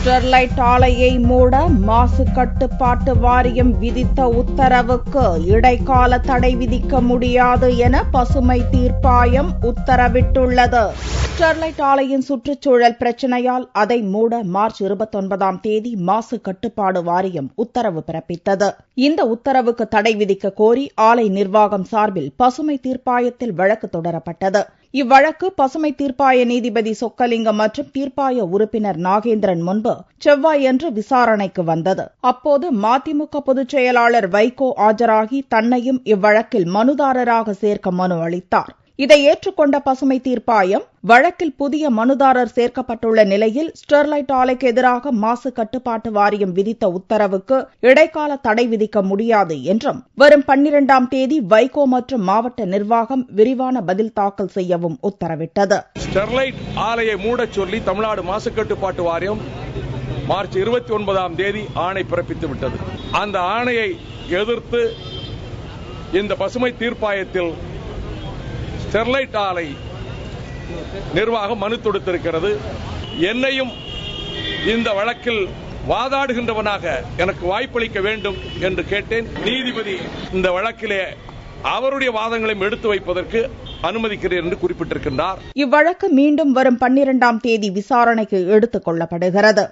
Sterlite ஆலையை மூட மாசு கட்டுப்பாட்டு வாரியம் விதித்த உத்தரவுக்கு இடைக்கால தடை விதிக்க முடியாது என பசுமை தீர்ப்பாயம் உத்தரவிட்டுள்ளது. ஸ்டெர்லைட் ஆலையின் சுற்றுச்சூழல் பிரச்சினையால் அதை மூட மார்ச் 29ஆம் தேதி மாசு கட்டுப்பாடு வாரியம் உத்தரவு பிறப்பித்தது. இந்த உத்தரவுக்கு தடை விதிக்க கோரி ஆலை நிர்வாகம் சார்பில் பசுமை தீர்ப்பாயத்தில் வழக்கு தொடரப்பட்டது. இவ்வழக்கு பசுமை தீர்ப்பாய நீதிபதி சொக்கலிங்கம் மற்றும் தீர்ப்பாய உறுப்பினர் நாகேந்திரன் முன்பு செவ்வாயன்று விசாரணைக்கு வந்தது. அப்போது மதிமுக பொதுச் செயலாளர் வைகோ ஆஜராகி தன்னையும் இவ்வழக்கில் மனுதாரராக சேர்க்க மனு அளித்தார். இதை ஏற்றுக்கொண்ட பசுமை தீர்ப்பாயம் வழக்கில் புதிய மனுதாரர் சேர்க்கப்பட்டுள்ள நிலையில் ஸ்டெர்லைட் ஆலைக்கு எதிராக மாசு கட்டுப்பாட்டு வாரியம் விதித்த உத்தரவுக்கு இடைக்கால தடை விதிக்க முடியாது என்றும் வரும் 12ஆம் தேதி வைகோ மற்றும் மாவட்ட நிர்வாகம் விரிவான பதில் தாக்கல் செய்யவும் உத்தரவிட்டது. ஸ்டெர்லைட் ஆலையை மூடச் சொல்லி தமிழ்நாடு மாசு கட்டுப்பாட்டு வாரியம் மார்ச் 29ஆம் தேதி ஆணை பிறப்பித்து விட்டது. அந்த ஆணையை எதிர்த்து இந்த பசுமை தீர்ப்பாயத்தில் ஸ்டெர்லைட் ஆலை நிர்வாகம் மனு தொடுத்திருக்கிறது. என்னையும் இந்த வழக்கில் வாதாடுகின்றவனாக எனக்கு வாய்ப்பளிக்க வேண்டும் என்று கேட்டேன். நீதிபதி இந்த வழக்கிலே அவருடைய வாதங்களையும் எடுத்து வைப்பதற்கு அனுமதிக்கிறேன் என்று குறிப்பிட்டிருக்கின்றார். இவ்வழக்கு மீண்டும் வரும் 12ஆம் தேதி விசாரணைக்கு எடுத்துக் கொள்ளப்படுகிறது.